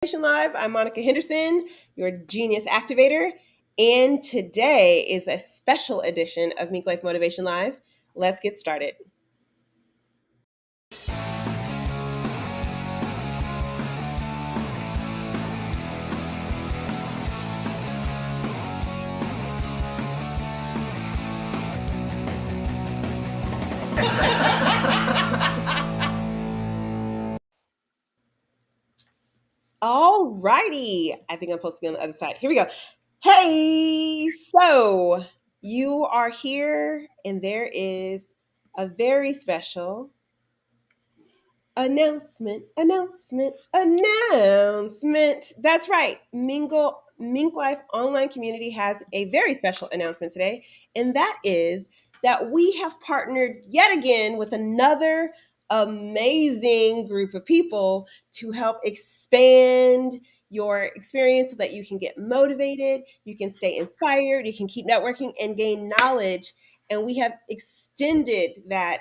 Live. I'm Monica Henderson, your genius activator, and today is a special edition of MinkLife Motivation Live. Let's get started. All righty. I think I'm supposed to be on the other side. Here we go. Hey, so you are here, and there is a very special announcement. That's right. Mink Life online community has a very special announcement today, and that is that we have partnered yet again with another amazing group of people to help expand your experience so that you can get motivated, you can stay inspired, you can keep networking and gain knowledge. And we have extended that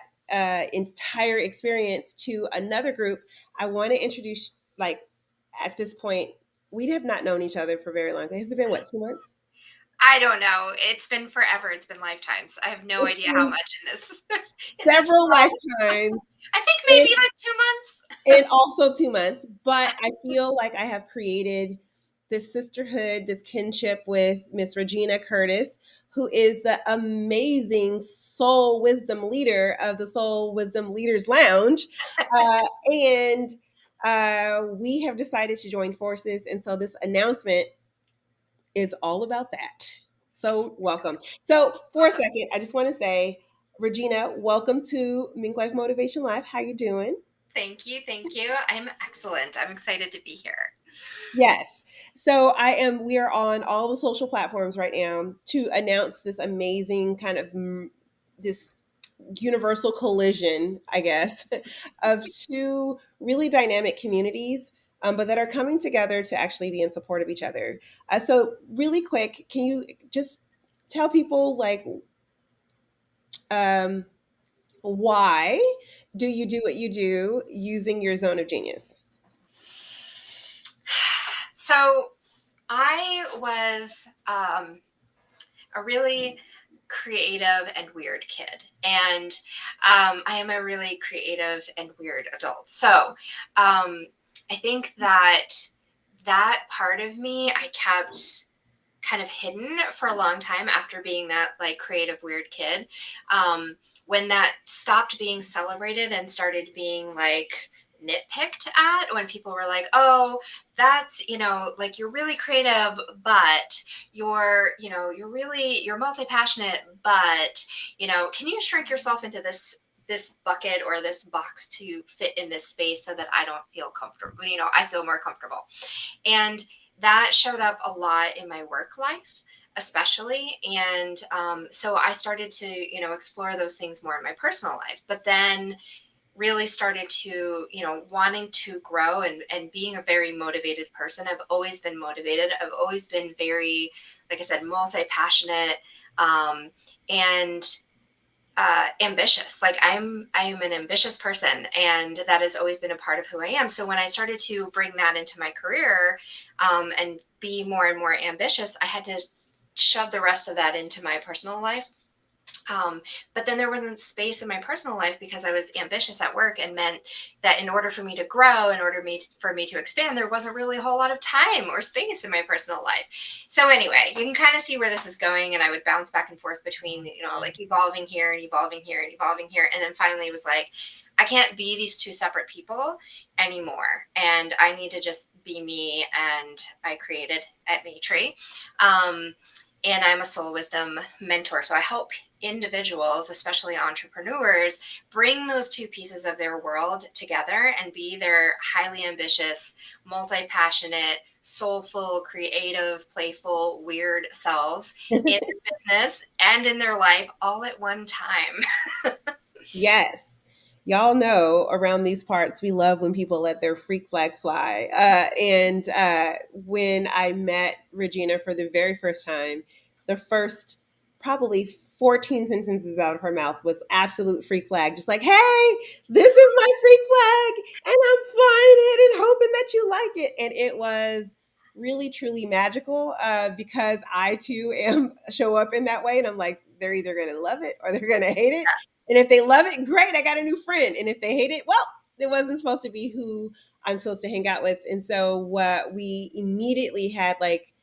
entire experience to another group. I want to introduce, like, at this point, we have not known each other for very long. Has it been, what, 2 months? I don't know. It's been forever. It's been lifetimes. I have no It's idea how been much in this in this several world. lifetimes. I think And, maybe like 2 months. and also 2 months. But I feel like I have created this sisterhood, this kinship with Miss Regina Curtis, who is the amazing soul wisdom leader of the Soul Wisdom Leaders Lounge. And we have decided to join forces. And so this announcement is all about that. So welcome. So for a second, I just want to say, Regina, welcome to Mink Life Motivation Live. How you doing? Thank you. Thank you. I'm excellent. I'm excited to be here. Yes. So we are on all the social platforms right now to announce this amazing kind of this universal collision, I guess, of two really dynamic communities, but that are coming together to actually be in support of each other. So really quick, can you just tell people, like, um, why do you do what you do using your zone of genius? So I was a really creative and weird kid, and I am a really creative and weird adult. So I think that part of me I kept kind of hidden for a long time after being that like creative weird kid. When that stopped being celebrated and started being like nitpicked at, when people were like, oh, that's, like, you're really creative, but you're multi-passionate, but can you shrink yourself into this bucket or this box to fit in this space so that I don't feel comfortable, I feel more comfortable. And that showed up a lot in my work life, especially. And so I started to, explore those things more in my personal life, but then really started to, wanting to grow and being a very motivated person. I've always been motivated. I've always been very, like I said, multi-passionate, and ambitious. Like I'm an ambitious person, and that has always been a part of who I am. So when I started to bring that into my career, and be more and more ambitious, I had to shove the rest of that into my personal life. But then there wasn't space in my personal life because I was ambitious at work, and meant that in order for me to grow, for me to expand, there wasn't really a whole lot of time or space in my personal life. So anyway, you can kind of see where this is going. And I would bounce back and forth between, like evolving here and evolving here and evolving here. And then finally it was like, I can't be these two separate people anymore. And I need to just be me. And I created at Tree. And I'm a soul wisdom mentor. So I help individuals, especially entrepreneurs, bring those two pieces of their world together and be their highly ambitious, multi-passionate, soulful, creative, playful, weird selves in their business and in their life all at one time. Yes. Y'all know around these parts, we love when people let their freak flag fly. And when I met Regina for the very first time, the first probably 14 sentences out of her mouth was absolute freak flag, just like, hey, this is my freak flag, and I'm flying it and hoping that you like it. And it was really, truly magical because I too am show up in that way. And I'm like, they're either going to love it or they're going to hate it. And if they love it, great, I got a new friend. And if they hate it, well, it wasn't supposed to be who I'm supposed to hang out with. And so we immediately had like,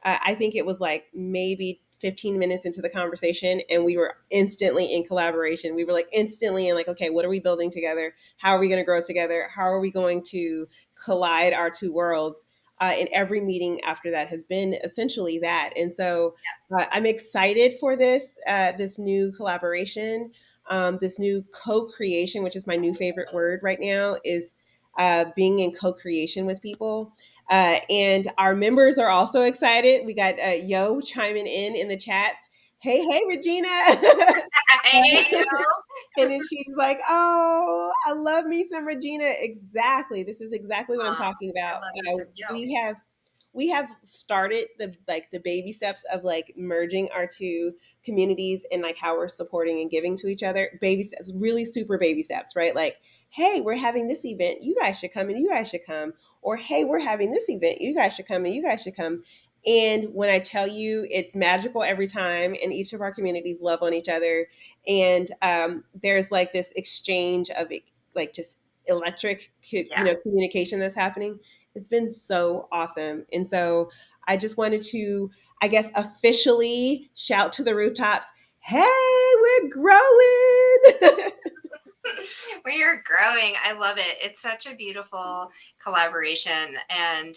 I think it was like maybe 15 minutes into the conversation, and we were instantly in collaboration. We were like instantly in like, okay, what are we building together? How are we going to grow together? How are we going to collide our two worlds? And every meeting after that has been essentially that. And so I'm excited for this new collaboration, this new co-creation, which is my new favorite word right now, is being in co-creation with people. And our members are also excited. We got Yo chiming in the chats. Hey, hey, Regina. Hey, And then she's like, "Oh, I love me some Regina." Exactly. This is exactly what I'm oh, talking I about. love me some yo. We have started the baby steps of like merging our two communities and like how we're supporting and giving to each other. Baby steps, really super baby steps, right? Like, hey, we're having this event. You guys should come and you guys should come. Or hey, we're having this event. You guys should come and you guys should come. And when I tell you, it's magical every time, and each of our communities love on each other, and there's like this exchange of like just electric Yeah. communication that's happening. It's been so awesome. And so I just wanted to, I guess, officially shout to the rooftops, hey, we're growing. We are growing. I love it. It's such a beautiful collaboration. And,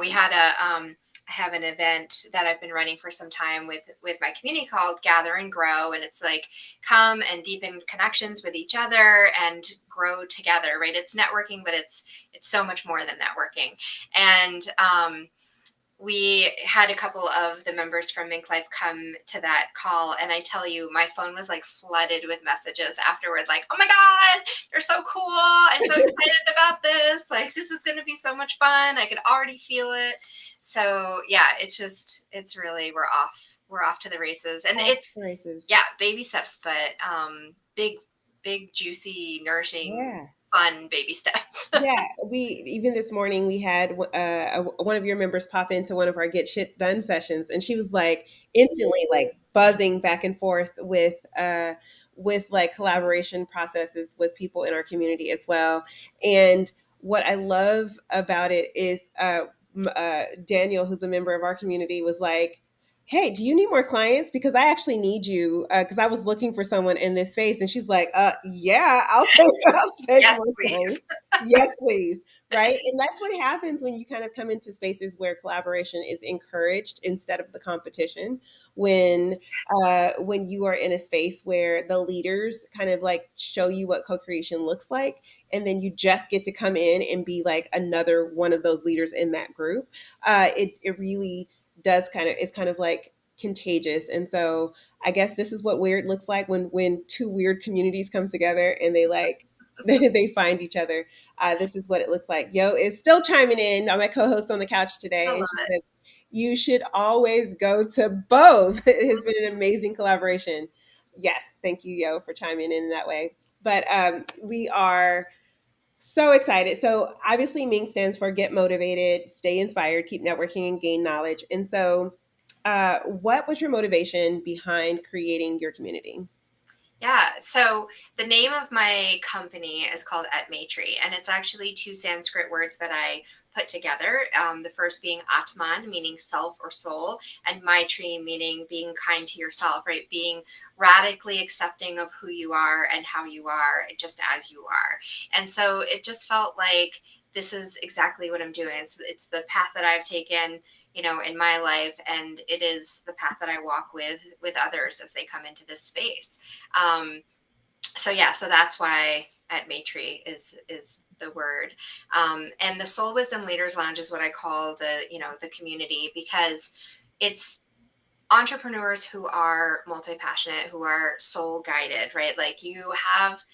we had I have an event that I've been running for some time with my community called Gather and Grow. And it's like come and deepen connections with each other and grow together, right? It's networking, but it's so much more than networking. And we had a couple of the members from MinkLife come to that call, and I tell you, my phone was like flooded with messages afterwards, like, "Oh my God, they're so cool! I'm so excited about this! Like, this is going to be so much fun! I could already feel it." So yeah, it's really we're off to the races, and Off it's the races. yeah, baby steps, but big juicy nourishing Yeah. fun baby steps. Yeah, we even this morning we had one of your members pop into one of our get shit done sessions, and she was like instantly like buzzing back and forth with like collaboration processes with people in our community as well. And what I love about it is Daniel, who's a member of our community, was like, hey, do you need more clients? Because I actually need you. Because I was looking for someone in this space, and she's like, yeah, I'll take Yes, more please. clients. Yes, please. Right. And that's what happens when you kind of come into spaces where collaboration is encouraged instead of the competition. When you are in a space where the leaders kind of like show you what co-creation looks like, and then you just get to come in and be like another one of those leaders in that group, it really does it's kind of like contagious. And so I guess this is what weird looks like when two weird communities come together and they like they find each other. This is what it looks like. Yo is still chiming in. I'm my co-host on the couch I today, love and she it. said, "You should always go to both." It has been an amazing collaboration. Yes, thank you, Yo, for chiming in that way. But we are so excited. So obviously, Ming stands for Get Motivated, Stay Inspired, Keep Networking, and Gain Knowledge. And so, what was your motivation behind creating your community? Yeah. So the name of my company is called At Maitri, and it's actually two Sanskrit words that I put together. The first being Atman, meaning self or soul, and Maitri, meaning being kind to yourself, right? Being radically accepting of who you are and how you are, just as you are. And so it just felt like this is exactly what I'm doing. It's the path that I've taken, in my life, and it is the path that I walk with others as they come into this space. um, so yeah, so that's why At Maitri is the word. And the Soul Wisdom Leaders Lounge is what I call the community, because it's entrepreneurs who are multi-passionate, who are soul guided, right? Like you have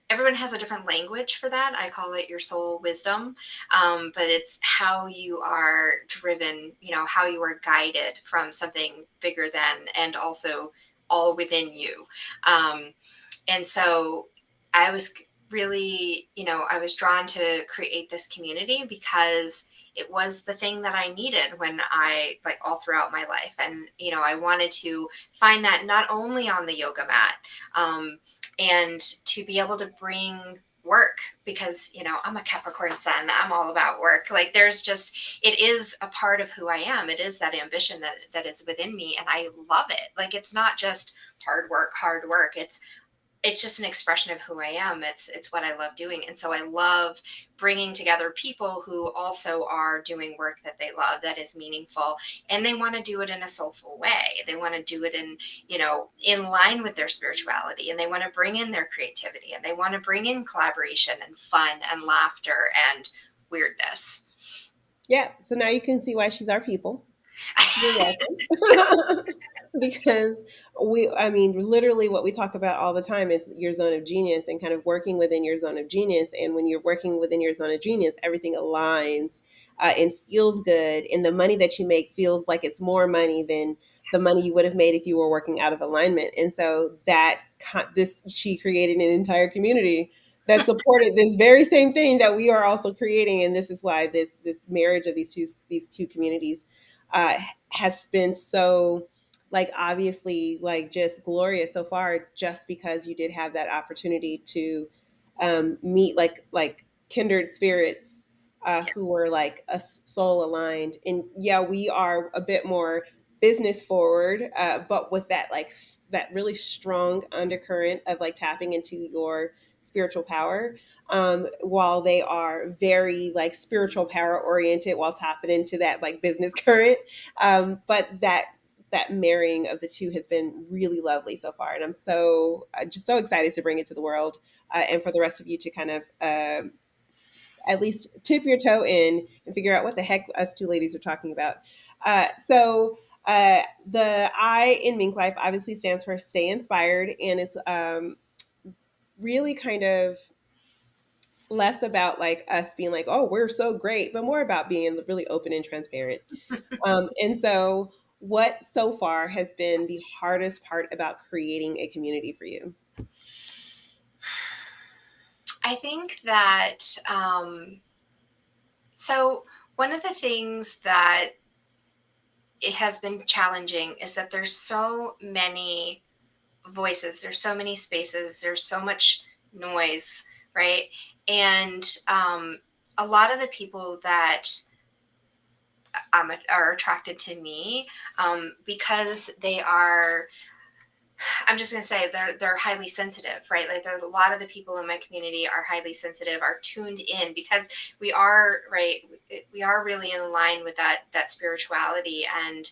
everyone has a different language for that. I call it your soul wisdom. But it's how you are driven, how you are guided from something bigger than, and also all within you. Um, and so I was really, I was drawn to create this community because it was the thing that I needed when I, like, all throughout my life. And, I wanted to find that not only on the yoga mat, and to be able to bring work, because, I'm a Capricorn sun, I'm all about work. Like, there's just, it is a part of who I am. It is that ambition that is within me. And I love it. Like, it's not just hard work. It's just an expression of who I am. It's what I love doing. And so I love bringing together people who also are doing work that they love, that is meaningful, and they want to do it in a soulful way. They want to do it in line with their spirituality, and they want to bring in their creativity, and they want to bring in collaboration and fun and laughter and weirdness. Yeah. So now you can see why she's our people. You're welcome. Because I mean, literally what we talk about all the time is your zone of genius and kind of working within your zone of genius. And when you're working within your zone of genius, everything aligns and feels good. And the money that you make feels like it's more money than the money you would have made if you were working out of alignment. And so she created an entire community that supported this very same thing that we are also creating. And this is why this marriage of these two communities uh, has been so, like, obviously, like, just glorious so far, just because you did have that opportunity to meet like kindred spirits who were like a soul aligned. And yeah, we are a bit more business forward, but with that, like, that really strong undercurrent of like tapping into your spiritual power, while they are very like spiritual power oriented while tapping into that like business current. But that marrying of the two has been really lovely so far, and I'm just so excited to bring it to the world, and for the rest of you to kind of at least tip your toe in and figure out what the heck us two ladies are talking about. The I in Mink Life obviously stands for Stay Inspired, and it's really kind of less about like us being like, oh, we're so great, but more about being really open and transparent. And so, what so far has been the hardest part about creating a community for you? I think that, so one of the things that it has been challenging is that there's so many voices, there's so many spaces, there's so much noise, right? And a lot of the people that are attracted to me, because they are, I'm just going to say they're highly sensitive, right? Like, there, a lot of the people in my community are highly sensitive, are tuned in, because we are, right, we are really in line with that spirituality, and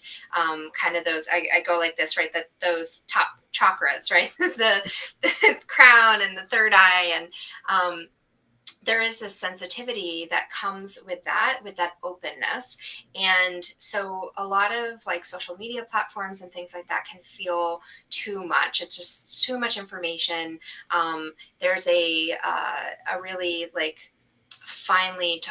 kind of those, I go like this, right? That those top chakras, right? the crown and the third eye, and there is this sensitivity that comes with that openness. And so a lot of like social media platforms and things like that can feel too much. It's just too much information. There's a really like finely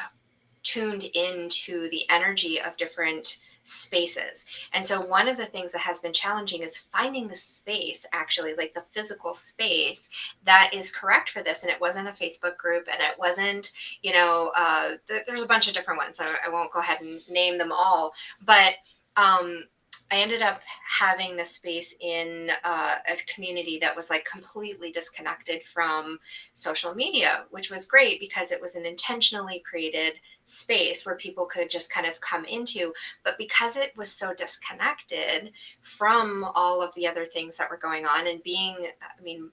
tuned into the energy of different spaces. And so one of the things that has been challenging is finding the space, actually, like the physical space that is correct for this. And it wasn't a Facebook group, and it wasn't, there's a bunch of different ones. I won't go ahead and name them all, but I ended up having this space in a community that was like completely disconnected from social media, which was great because it was an intentionally created space where people could just kind of come into. But because it was so disconnected from all of the other things that were going on, and being, I mean,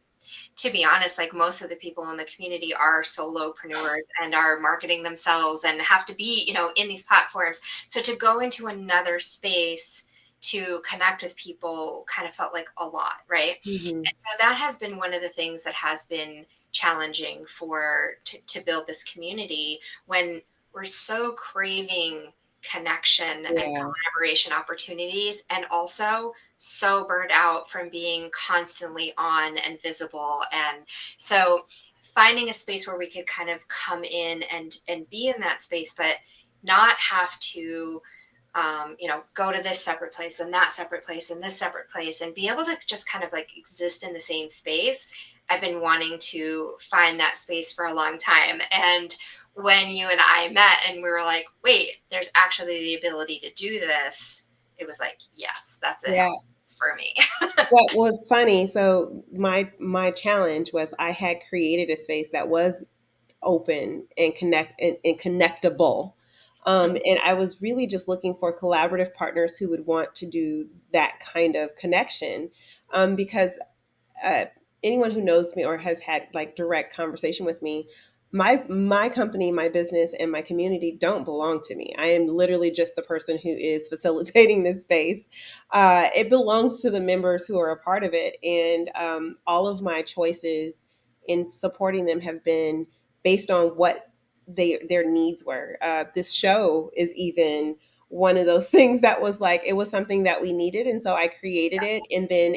to be honest, like most of the people in the community are solopreneurs and are marketing themselves and have to be, in these platforms. So to go into another space to connect with people kind of felt like a lot, right? Hmm. And so that has been one of the things that has been challenging to build this community, when we're so craving connection and Yeah. collaboration opportunities, and also so burned out from being constantly on and visible. And so finding a space where we could kind of come in and be in that space, but not have to go to this separate place and that separate place and this separate place, and be able to just kind of like exist in the same space. I've been wanting to find that space for a long time. And when you and I met and we were like, wait, there's actually the ability to do this, it was like, yes, that's a Yeah. hell yes for me. What was funny, so my challenge was I had created a space that was open and and connectable. And I was really just looking for collaborative partners who would want to do that kind of connection, because uh, anyone who knows me or has had like direct conversation with me, my company, my business, and my community don't belong to me. I am literally just the person who is facilitating this space. It belongs to the members who are a part of it, and all of my choices in supporting them have been based on what their needs were. This show is even one of those things that was like it was something that we needed, and so I created it, and then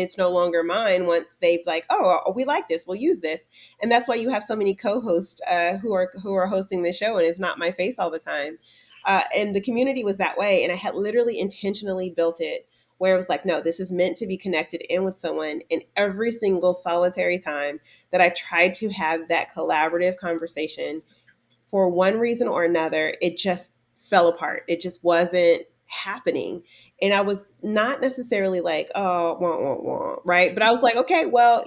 it's no longer mine once they've like, oh, we like this, we'll use this. And that's why you have so many co-hosts who are hosting the show, and it's not my face all the time. And the community was that way, and I had literally intentionally built it where it was like, no, this is meant to be connected in with someone. And every single solitary time that I tried to have that collaborative conversation, for one reason or another, it just fell apart. It just wasn't happening. And I was not necessarily like, oh, wah, wah, wah, right? But I was like, okay, well,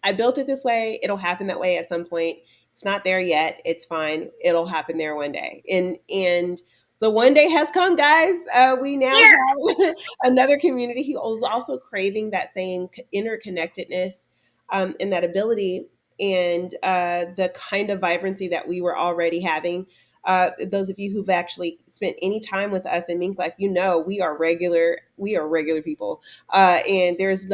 I built it this way. It'll happen that way at some point. It's not there yet. It's fine. It'll happen there one day. And the one day has come, guys. We now Here. have another community who is also craving that same interconnectedness, and that ability, and the kind of vibrancy that we were already having. Those of you who've actually spent any time with us in Mink Life, we are regular. We are regular people, and there's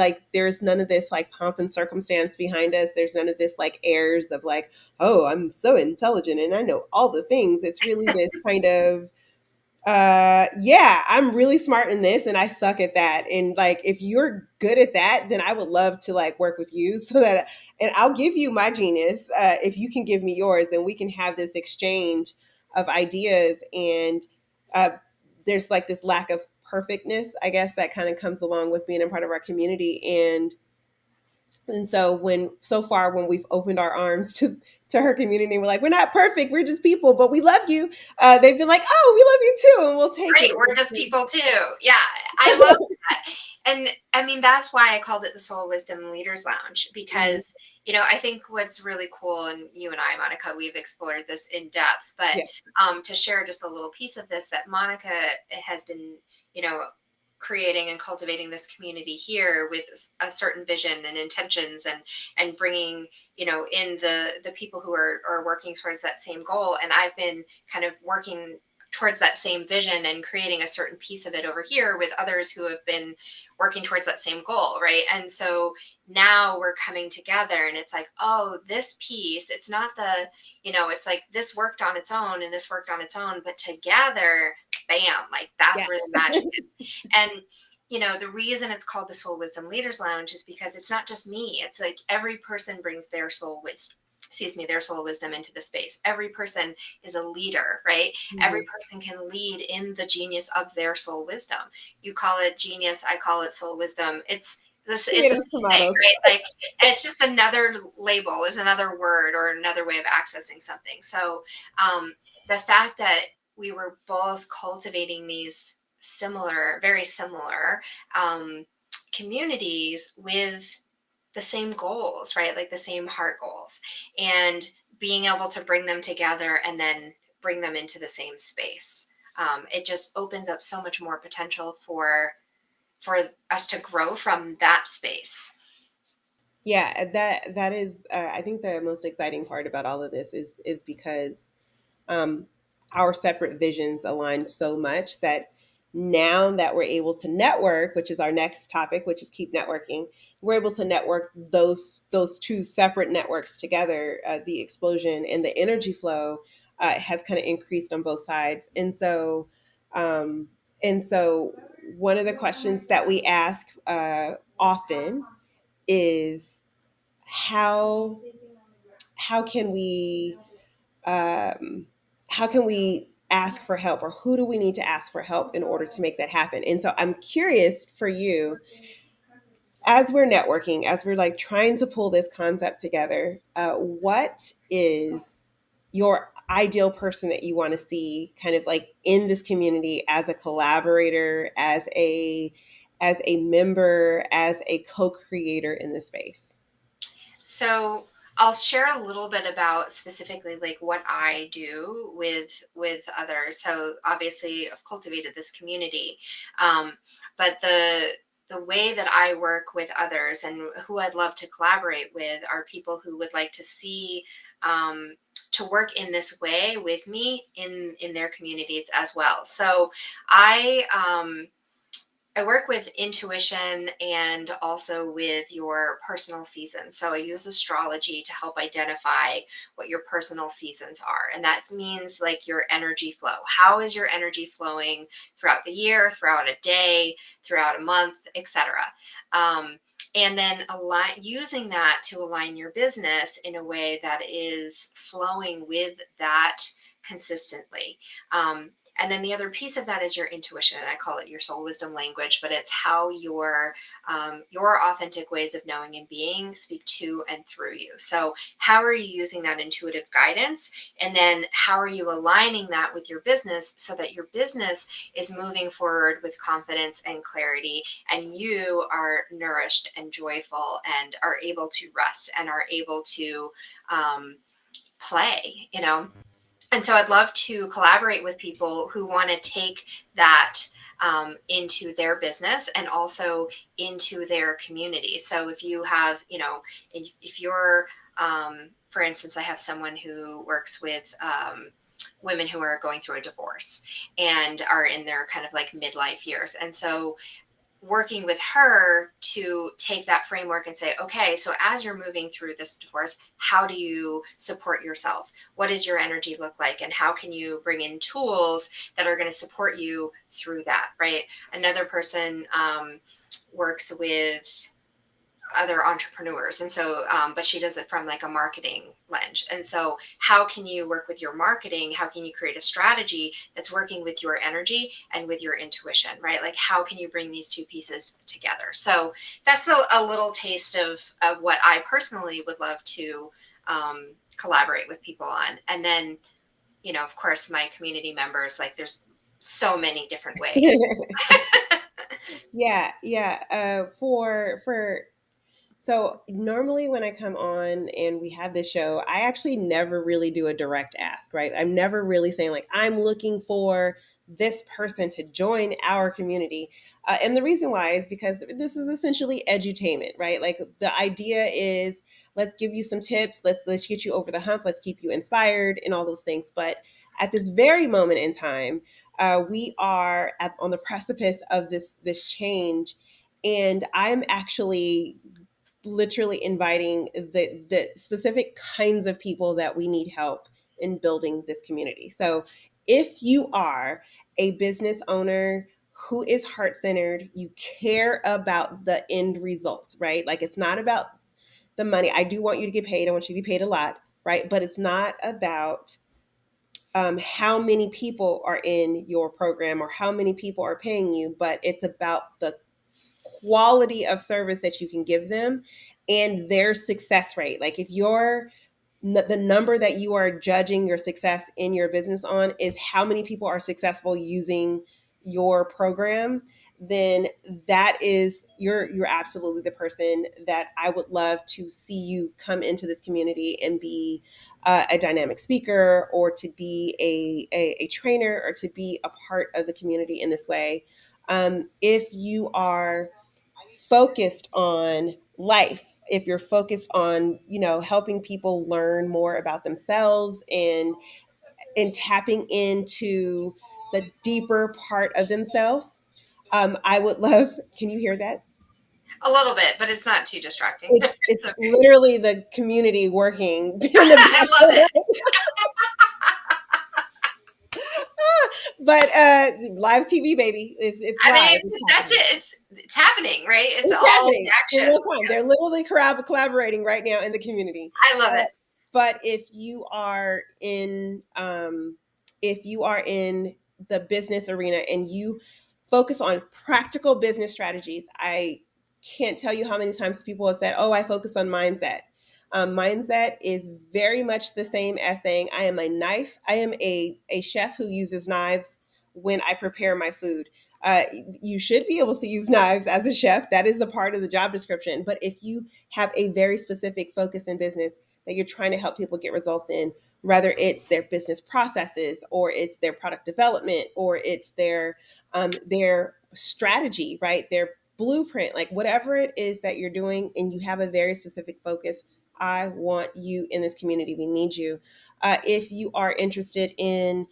none of this like pomp and circumstance behind us. There's none of this like airs of like, oh, I'm so intelligent and I know all the things. It's really this kind of yeah, I'm really smart in this and I suck at that. And like if you're good at that, then I would love to like work with you so that, and I'll give you my genius. If you can give me yours, then we can have this exchange of ideas. And uh, there's like this lack of perfectness, I guess, that kind of comes along with being a part of our community. And so so far when we've opened our arms to her community, we're like, we're not perfect, we're just people, but we love you. They've been like, oh, we love you too, and we'll take Right, we're just it. people too. Yeah, I love that. And I mean, that's why I called it the Soul Wisdom Leaders Lounge, Mhm. because, I think what's really cool, and you and I, Monica, we've explored this in depth, but Yeah, to share just a little piece of this, that Monica has been, you know, creating and cultivating this community here with a certain vision and intentions, and bringing, in the people who are working towards that same goal. And I've been kind of working towards that same vision and creating a certain piece of it over here with others who have been working towards that same goal, right? And so now we're coming together, and it's like, oh, this piece, it's not it's like this worked on its own and this worked on its own, but together, bam, like that's yeah, where the magic is. And the reason it's called the Soul Wisdom Leaders Lounge is because it's not just me. It's like every person brings their soul wisdom, their soul wisdom into the space. Every person is a leader, right? Every Mhm. person can lead in the genius of their soul wisdom. You call it genius, I call it soul wisdom. It's the Tomatoes, same thing, tomatoes. right? Like it's just another label, is another word or another way of accessing something. So the fact that we were both cultivating these very similar um, communities with the same goals, right? Like the same heart goals, and being able to bring them together and then bring them into the same space. It just opens up so much more potential for us to grow from that space. Yeah, that is, I think the most exciting part about all of this is because um, our separate visions align so much that now that we're able to network, which is our next topic, which is keep networking, we're able to network those two separate networks together. The explosion and the energy flow has kind of increased on both sides. Um, and so one of the questions that we ask often is how how can we um, how can we ask for help, or who do we need to ask for help in order to make that happen? And so I'm curious for you, as we're networking, as we're like trying to pull this concept together, what is your ideal person that you want to see kind of like in this community as a collaborator, as a member, as a co-creator in this space? So I'll share a little bit about specifically like what I do with others. So obviously I've cultivated this community, but the way that I work with others and who I'd love to collaborate with are people who would like to see to work in this way with me in their communities as well. So I I work with intuition and also with your personal seasons. So I use astrology to help identify what your personal seasons are. And that means like your energy flow. How is your energy flowing throughout the year, throughout a day, throughout a month, etc. Um, and then using that to align your business in a way that is flowing with that consistently. And then the other piece of that is your intuition, and I call it your soul wisdom language. But it's how your authentic ways of knowing and being speak to and through you. So how are you using that intuitive guidance, and then how are you aligning that with your business so that your business is moving forward with confidence and clarity, and you are nourished and joyful and are able to rest and are able to play, you know. And so I'd love to collaborate with people who want to take that into their business and also into their community. So if you have, you know, if you're, for instance, I have someone who works with women who are going through a divorce and are in their kind of like midlife years. And so working with her to take that framework and say, okay, so as you're moving through this divorce, how do you support yourself? What does your energy look like? And how can you bring in tools that are going to support you through that, right? Another person works with other entrepreneurs, and so but she does it from like a marketing lens. And so how can you work with your marketing? How can you create a strategy that's working with your energy and with your intuition, right? Like how can you bring these two pieces together? So that's a little taste of what I personally would love to collaborate with people on. And then, you know, of course, my community members, like there's so many different ways. Yeah, yeah. For So normally when I come on and we have this show, I actually never really do a direct ask, right? I'm never really saying like I'm looking for this person to join our community. And the reason why is because this is essentially edutainment, right? Like the idea is let's give you some tips, let's get you over the hump, let's keep you inspired and all those things. But at this very moment in time, we are on the precipice of this change, and I'm actually literally inviting the specific kinds of people that we need help in building this community. So if you are a business owner who is heart centered, you care about the end result, right? Like it's not about the money. I do want you to get paid. I want you to get paid a lot, right? But it's not about how many people are in your program or how many people are paying you, but it's about the quality of service that you can give them and their success rate. Like if you're the number that you are judging your success in your business on is how many people are successful using your program, then that is you're absolutely the person that I would love to see you come into this community and be a dynamic speaker, or to be a trainer, or to be a part of the community in this way. If you are focused on life, if you're focused on, you know, helping people learn more about themselves and tapping into the deeper part of themselves, I would love, can you hear that? A little bit, but it's not too distracting. It's It's okay. literally the community working in the I love it. background. but live TV, baby, it's I live. mean, It's that's happening. it. It's happening, right? It's It's all happening in action. real time. They're literally collaborating right now in the community. I love it. But if you are in the business arena and you focus on practical business strategies, I can't tell you how many times people have said, "Oh, I focus on mindset." Mindset is very much the same as saying, "I am a knife. I am a chef who uses knives when I prepare my food." You should be able to use knives as a chef. That is a part of the job description. But if you have a very specific focus in business that you're trying to help people get results in, whether it's their business processes or it's their product development or it's their strategy, right? Their blueprint, like whatever it is that you're doing, and you have a very specific focus. I want you in this community. We need you. If you are interested in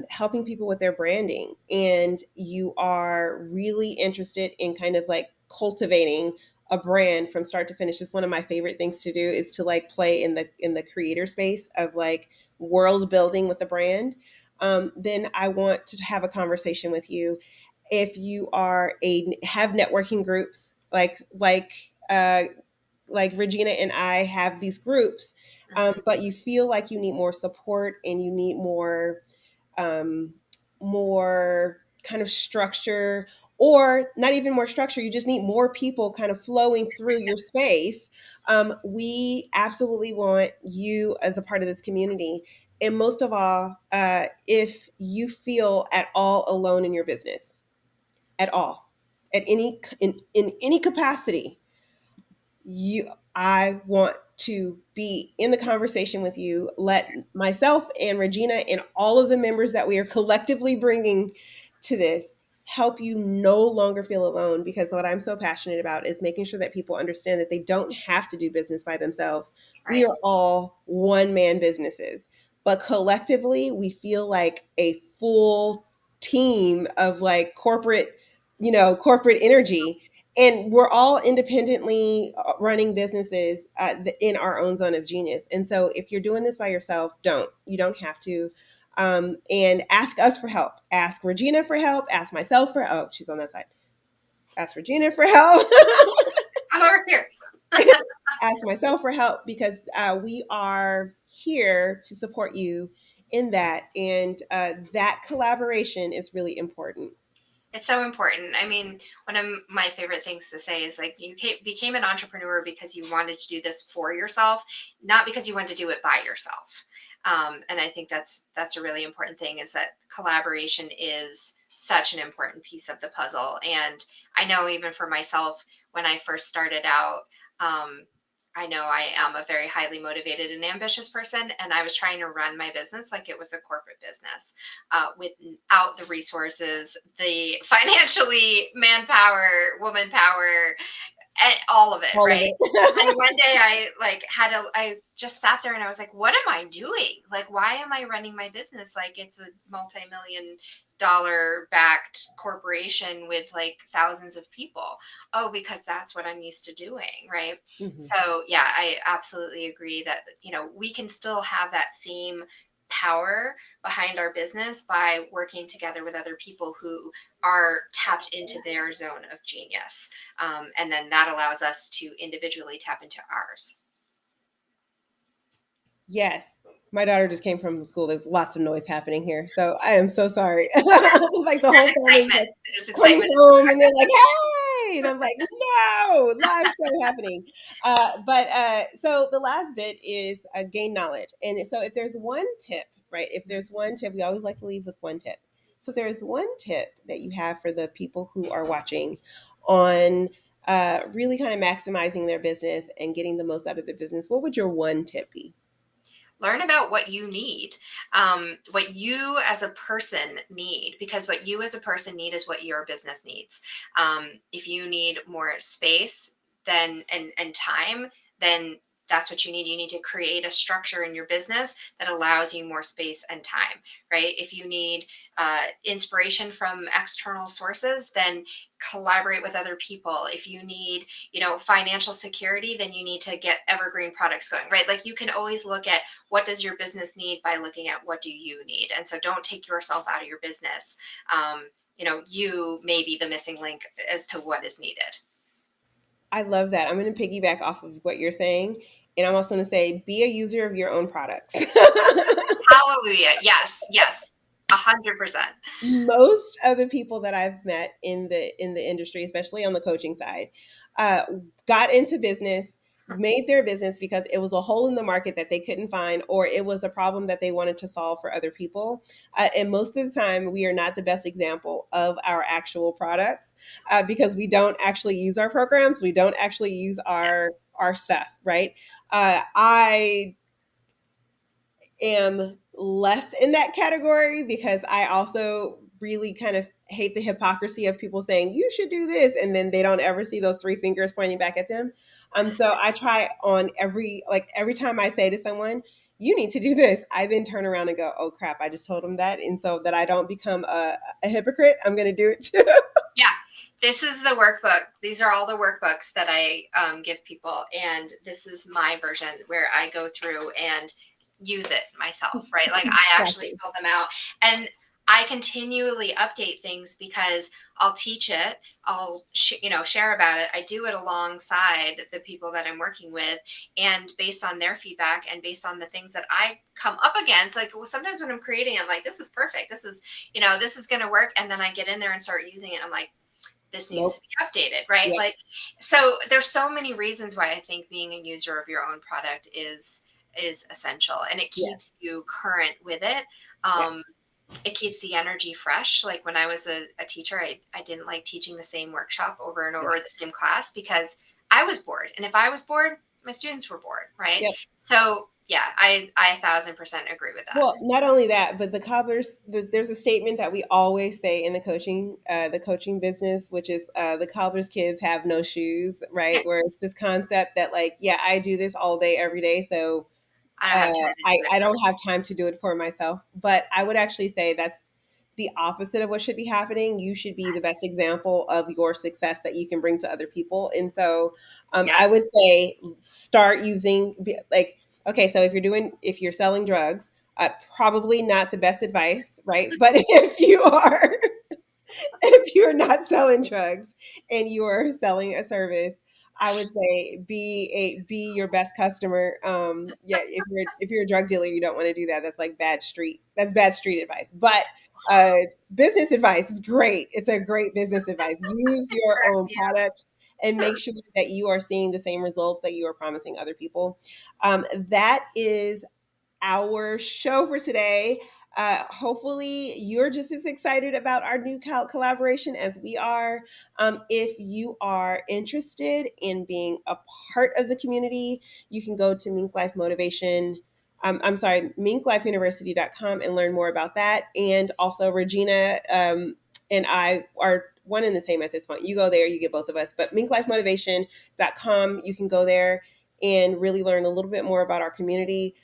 helping people with their branding and you are really interested in kind of like cultivating a brand from start to finish, is one of my favorite things to do, is to like play in the creator space of like world building with the brand. Then I want to have a conversation with you. If you are a have networking groups like Regina and I have these groups, Mhm. but you feel like you need more support and you need um, more kind of structure, or not even more structure, you just need more people kind of flowing through your space. We absolutely want you as a part of this community. And most of all, if you feel at all alone in your business, at all, in any capacity, you I want to be in the conversation with you. Let myself and Regina and all of the members that we are collectively bringing to this help you no longer feel alone, because what I'm so passionate about is making sure that people understand that they don't have to do business by themselves. We Right. are all one man businesses, but collectively we feel like a full team of like corporate energy, and we're all independently running businesses in our own zone of genius. And so if you're doing this by yourself, you don't have to. And ask us for help. Ask Regina for help. Ask myself for help. She's on that side. Ask Regina for help. I'm over here. Ask myself for help, because we are here to support you in that. And that collaboration is really important. It's so important. I mean, one of my favorite things to say is like you became an entrepreneur because you wanted to do this for yourself, not because you wanted to do it by yourself. And I think that's a really important thing, is that collaboration is such an important piece of the puzzle. And I know even for myself, when I first started out, um, I know I am a very highly motivated and ambitious person, and I was trying to run my business like it was a corporate business, without the resources, the financially manpower, woman power, and all of it, All of right? And it. one day I just sat there and I was like, what am I doing? Like, why am I running my business like it's a multi-million dollar backed corporation with like thousands of people? Oh, because that's what I'm used to doing, right? Mhm. So yeah, I absolutely agree that, we can still have that same power behind our business by working together with other people who are tapped into their zone of genius. And then that allows us to individually tap into ours. Yes. My daughter just came from school. There's lots of noise happening here. So I am so sorry. Like the There's whole family excitement. just There's comes excitement. home and they're like, hey. And I'm like, no, live show happening. So the last bit is gain knowledge. And so if there's one tip, right? If there's one tip, we always like to leave with one tip. So if there's one tip that you have for the people who are watching on really kind of maximizing their business and getting the most out of their business, what would your one tip be? Learn about what you need, what you as a person need, because what you as a person need is what your business needs. If you need more space then and time, then that's what you need. You need to create a structure in your business that allows you more space and time, right? If you need inspiration from external sources, then collaborate with other people. If you need, financial security, then you need to get evergreen products going, right? Like you can always look at what does your business need by looking at what do you need. And so don't take yourself out of your business. You may be the missing link as to what is needed. I love that. I'm going to piggyback off of what you're saying. And I'm also going to say, be a user of your own products. Hallelujah. Yes, yes. 100%. Most of the people that I've met in the industry, especially on the coaching side, uh, got into business, made their business because it was a hole in the market that they couldn't find, or it was a problem that they wanted to solve for other people. And most of the time, we are not the best example of our actual products because we don't actually use our programs, we don't actually use our stuff, right? I am less in that category because I also really kind of hate the hypocrisy of people saying you should do this and then they don't ever see those three fingers pointing back at them. So I try on every time I say to someone, you need to do this, I then turn around and go, oh crap, I just told them that. And so that I don't become a hypocrite, I'm going to do it too. Yeah, this is the workbook. These are all the workbooks that I give people, and this is my version where I go through and use it myself. Right, like I actually Exactly. fill them out, and I continually update things because I'll teach it. I'll share about it. I do it alongside the people that I'm working with, and based on their feedback and based on the things that I come up against. Like sometimes when I'm creating, I'm like, this is perfect. This is going to work. And then I get in there and start using it. I'm like, this needs to Nope. be updated, right? Yep. Like, so there's so many reasons why I think being a user of your own product is essential, and it Yes. keeps you current with it. Yeah. It keeps the energy fresh. Like when I was a teacher, I didn't like teaching the same workshop over and over, Yeah. or the same class, because I was bored. And if I was bored, my students were bored, right? Yep. So yeah, I 1,000% agree with that. Well, not only that, but there's a statement that we always say in the coaching business, which is the cobbler's kids have no shoes, right? Where it's this concept that like, yeah, I do this all day, every day, so I don't have time to I, do it I for don't have time to do it for myself. But I would actually say that's the opposite of what should be happening. You should be the best us. example of your success that you can bring to other people. And so I Yes. would say start using, like, okay, so if you're selling drugs, probably not the best advice, right? But if you are, if you're not selling drugs and you are selling a service, I would say be your best customer. Yeah, if you're a drug dealer, you don't want to do that. That's like bad street. That's bad street advice. But uh, business advice, it's great. It's a great business advice. Use your own product and make sure that you are seeing the same results that you are promising other people. That is our show for today. Hopefully, you're just as excited about our new collaboration as we are. If you are interested in being a part of the community, you can go to Mink Life Motivation. I'm sorry, minklifeuniversity.com and learn more about that. And also, Regina and I are one and the same at this point. You go there, you get both of us. But minklifemotivation.com, you can go there and really learn a little bit more about our community.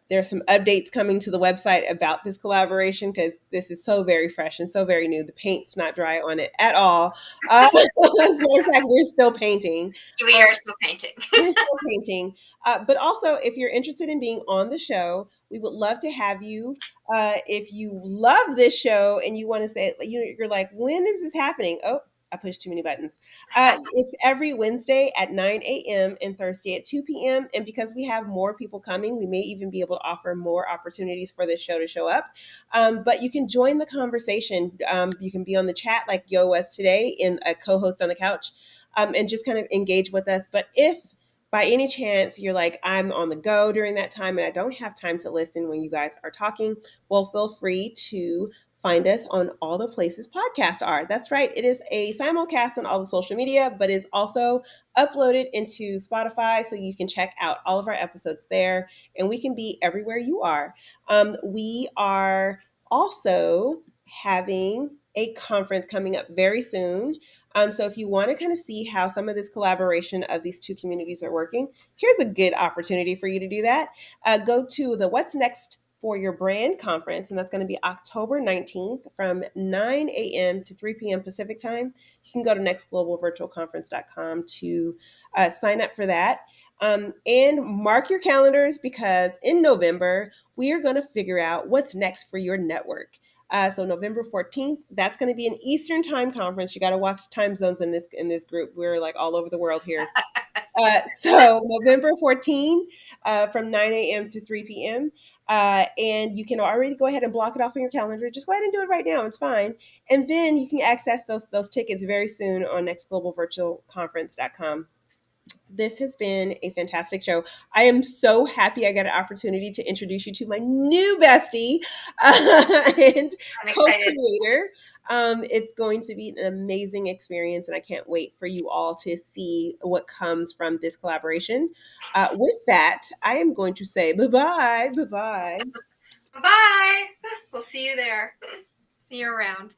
There's some updates coming to the website about this collaboration because this is so very fresh and so very new. The paint's not dry on it at all. As a matter of fact, we're still painting. We Um, are still painting. we're still painting. But also, if you're interested in being on the show, we would love to have you. If you love this show and you want to say, you're like, when is this happening? Oh, I pushed too many buttons. It's every Wednesday at 9 a.m. and Thursday at 2 p.m. And because we have more people coming, we may even be able to offer more opportunities for this show to show up. But you can join the conversation. You can be on the chat like Yo was today in a co host on the couch and just kind of engage with us. But if by any chance you're like, I'm on the go during that time and I don't have time to listen when you guys are talking, well, feel free to find us on all the places podcasts are. That's right. It is a simulcast on all the social media, but is also uploaded into Spotify. So you can check out all of our episodes there and we can be everywhere you are. We are also having a conference coming up very soon. So if you want to kind of see how some of this collaboration of these two communities are working, here's a good opportunity for you to do that. Go to the What's Next for Your Brand conference, and that's going to be October 19th from 9 a.m. to 3 p.m. Pacific time. You can go to nextglobalvirtualconference.com to sign up for that. And mark your calendars because in November, we are going to figure out what's next for your network. So November 14th, that's going to be an Eastern time conference. You got to watch time zones in this group. We're like all over the world here. So November 14th from 9 a.m. to 3 p.m. And you can already go ahead and block it off on your calendar. Just go ahead and do it right now. It's fine. And then you can access those tickets very soon on nextglobalvirtualconference.com. This has been a fantastic show. I am so happy I got an opportunity to introduce you to my new bestie and I'm co excited. creator. It's going to be an amazing experience, and I can't wait for you all to see what comes from this collaboration. With that, I am going to say bye bye. Bye bye. Bye. We'll see you there. See you around.